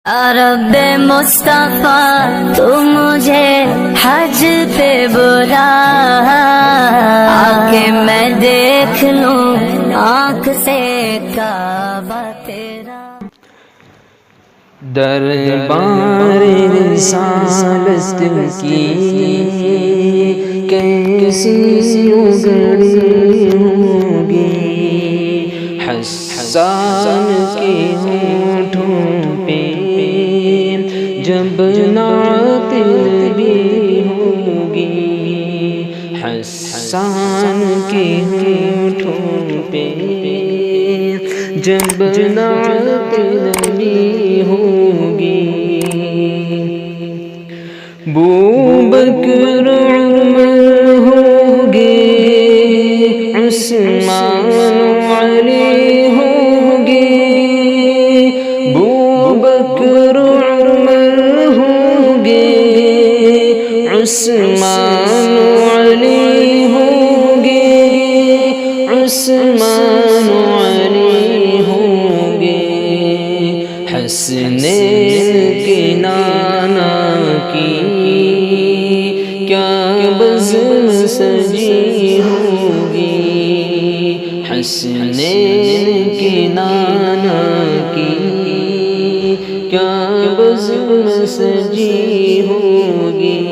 رب مصطفیٰ تو مجھے حج پہ بلا، آکے میں دیکھ لوں آنکھ سے کعبہ تیرا۔ دربار رسالت کی کیسی اگڑی ہوگی، حسان کے ہونٹوں پہ جب نعت نبی ہوگی، حسان کے ہونٹوں پہ جب نعت نبی ہوگی، بوبکر عمر ہوگے، عثمان علی ہوگے، بوبکر عمر ہوگے، عثمان علی ہوگے، عثمان علی ہوگے، حسنین کے نانا کی کیا بزم سجی ہوگی، حسنین کے نانا کی کیا بزم سجی ہوگی،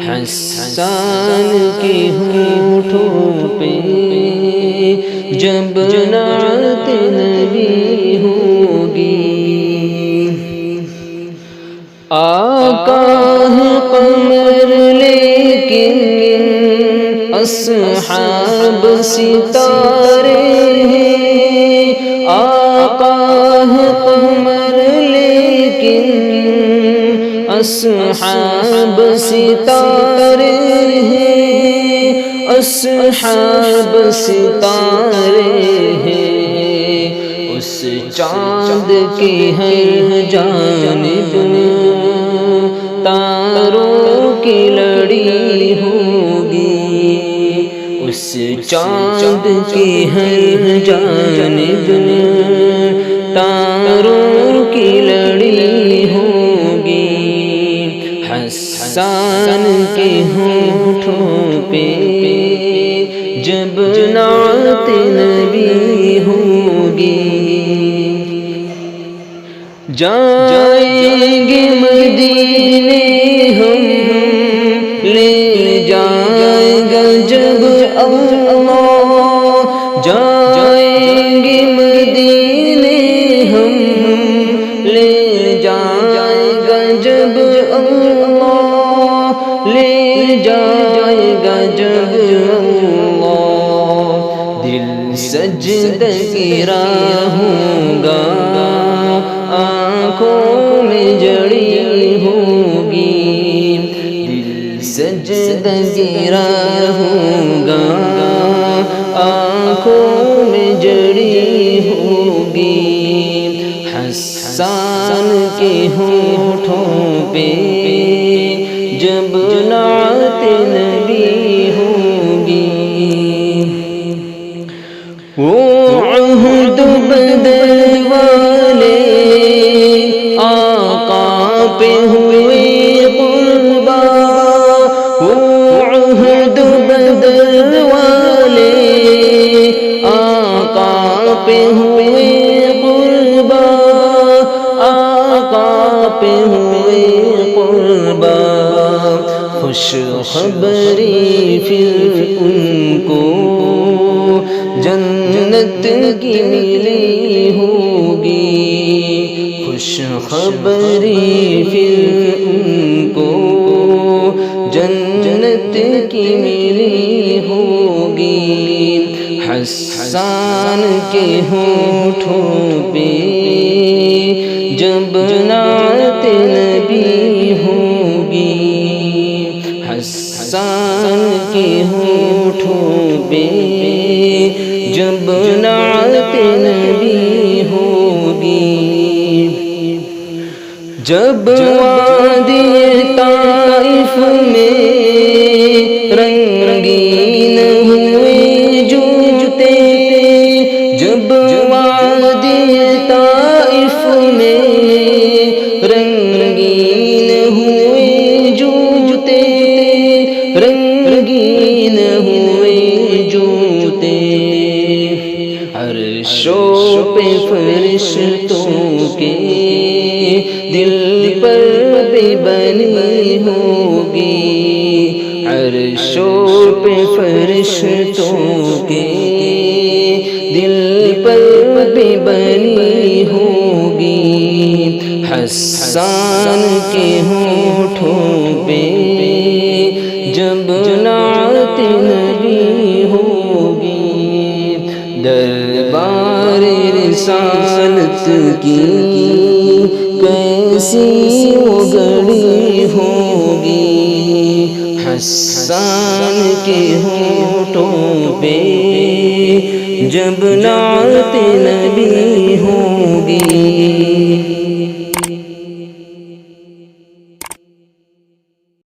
حسان کے ہونٹوں پہ جب نعت نبی ہوگی، آقا ہے قمر لیکن اصحاب ستارے ہیں، آقا ہے قمر لیکن اصحاب ستارے ہیں، اصحاب ستارے ہیں، اس چاند کی ہر جانب تاروں کی لڑی ہوگی، اس چاند کی ہر جانب تاروں کی لڑی ہوگی، حسان کے ہونٹوں پہ جب نعت نبی ہوگی، جائیں گے مدینے ہم لے جائیں گا جب اللہ، جائیں گے مدینے ہم لے جائیں گا جب اللہ، لے جائے گا جب اللہ، دل سجدہ گرا ہوگا، آنکھوں میں جڑی ہوگی، دل سجدہ گرا ہوگا، آنکھوں میں جڑی ہوگی، حسان کے ہونٹوں پہ جب نعت نبی ہوگی، وہ عہد بدل والے آقا پہ ہوئے قربان، وہ عہد بدل والے آقا پہ ہوئے قربان، آقا پہ ہوئے قربان، خوش خبری پھر ان کو جنت کی ملی ہوگی، خوش خبری پھر ان کو جنت کی ملی ہوگی، حسان کے ہونٹوں پہ جب نعت نبی ہوگی، حسان کے ہونٹوں پہ جب نعت نبی ہوگی، جب وادی طائف میں رنگین ہوئے جوتے، جب وادی طائف میں دل پر بھی بنی ہوگی، عرشوں پہ فرشتوں کے دل پر بھی بنی ہوگی، حسان کے ہونٹوں پہ جب نعت نبی ہوگی، دربار رسالت کی کیسی وہ گھڑی ہوگی، حسان کے ہونٹوں پہ جب نعت نبی ہوگی۔